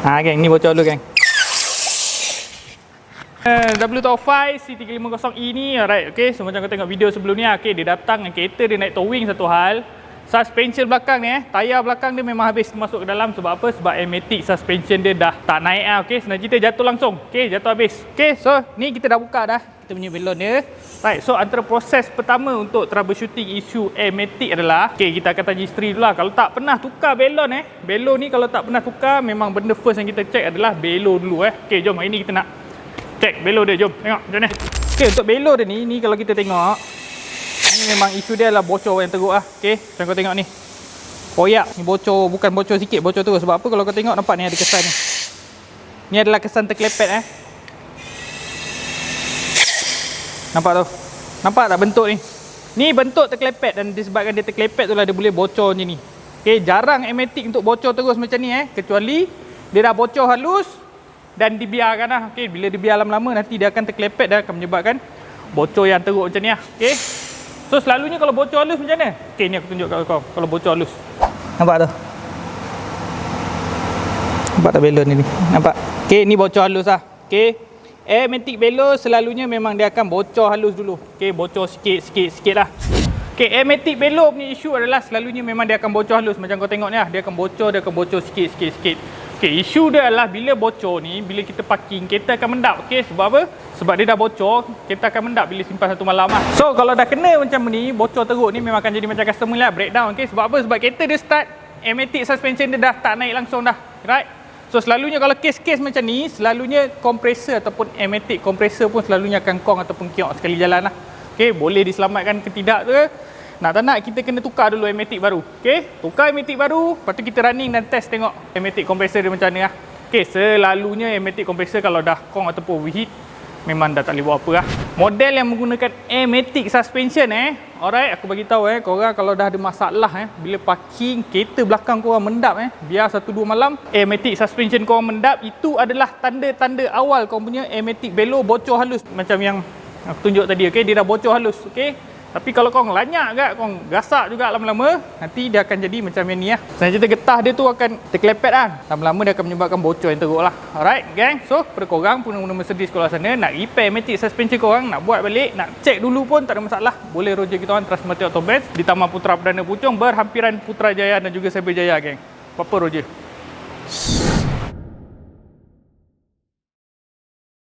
Geng, ni bocor dulu geng. W5 C350E ni, alright, okay. So macam kau tengok video sebelum ni, okay, dia datang dengan kereta dia naik towing satu hal. Suspension belakang ni, tayar belakang dia memang habis masuk ke dalam. Sebab apa? Sebab Amatic suspension dia dah tak naik lah, okay. Senang cerita jatuh langsung, okay, jatuh habis. Okay, so ni kita dah buka dah kita punya belon dia. Right, so antara proses pertama untuk troubleshooting isu Amatic adalah, okay, kita akan tanya isteri dulu lah. Kalau tak pernah tukar belon belon ni kalau tak pernah tukar, memang benda first yang kita check adalah belon dulu Okay, jom hari ni kita nak check belon dia, jom tengok macam ni. Okay, untuk belon dia ni kalau kita tengok, ni memang isu dia adalah bocor yang teruk lah. Okay, macam kau tengok ni, koyak ni bocor, bukan bocor sikit, bocor terus. Sebab apa? Kalau kau tengok, nampak ni ada kesan ni. Ni adalah kesan terkelepet Nampak tu? Nampak tak bentuk ni? Ni bentuk terkelepet, dan disebabkan dia terkelepet tu lah dia boleh bocor macam ni. Okay, jarang Amatic untuk bocor terus macam ni kecuali dia dah bocor halus dan dibiarkan lah. Okay, bila dibiar lama-lama nanti dia akan terkelepet dan akan menyebabkan bocor yang teruk macam ni lah. Okay, so selalunya kalau bocor halus macam mana? Okay, ni aku tunjuk kat kau. Kalau bocor halus, nampak tu? Nampak tak belon ni? Nampak? Okay, ni bocor halus lah. Okay, Amatic belon selalunya memang dia akan bocor halus dulu. Okay, bocor sikit lah. Okay, Amatic belon punya isu adalah selalunya memang dia akan bocor halus. Macam kau tengok ni lah, dia akan bocor sikit. Okay, isu dia adalah bila bocor ni, bila kita parking, kereta akan mendap. Okay, sebab apa? Sebab dia dah bocor, kereta akan mendap bila simpan satu malam lah. So, kalau dah kena macam ni, bocor teruk ni memang akan jadi macam customer lah, breakdown. Okay, sebab apa? Sebab kereta dia start, Amatic suspension dia dah tak naik langsung dah. Right? So, selalunya kalau kes-kes macam ni, selalunya kompresor ataupun Amatic kompresor pun selalunya akan kong ataupun kiok sekali jalan lah. Okay, boleh diselamatkan ke tidak tu, nak tak nak kita kena tukar dulu Amatic baru. Okay, tukar Amatic baru, lepas tu kita running dan test tengok Amatic kompresor dia macam mana lah. Okay, selalunya Amatic kompresor kalau dah kong ataupun overheat, memang dah tak boleh buat apa lah. Model yang menggunakan Amatic suspension alright, aku bagi tahu korang kalau dah ada masalah bila parking kereta belakang korang mendap biar 1-2 malam Amatic suspension korang mendap, itu adalah tanda-tanda awal korang punya Amatic belon bocor halus. Macam yang aku tunjuk tadi, okay, dia dah bocor halus. Okay, tapi kalau korang lanyak kat, korang gasak juga lama-lama, nanti dia akan jadi macam yang ni lah. Senang cerita getah dia tu akan terkelepet lah. Lama-lama dia akan menyebabkan bocor yang teruk lah. Alright gang, so pada korang pengguna Mercedes sekolah sana, nak repair Amatic suspension korang, nak buat balik, nak check dulu pun tak ada masalah, boleh rujuk kita orang Transmart Auto Base di Taman Putra Perdana Puchong berhampiran Putrajaya dan juga Cyberjaya gang. Apa-apa rujuk.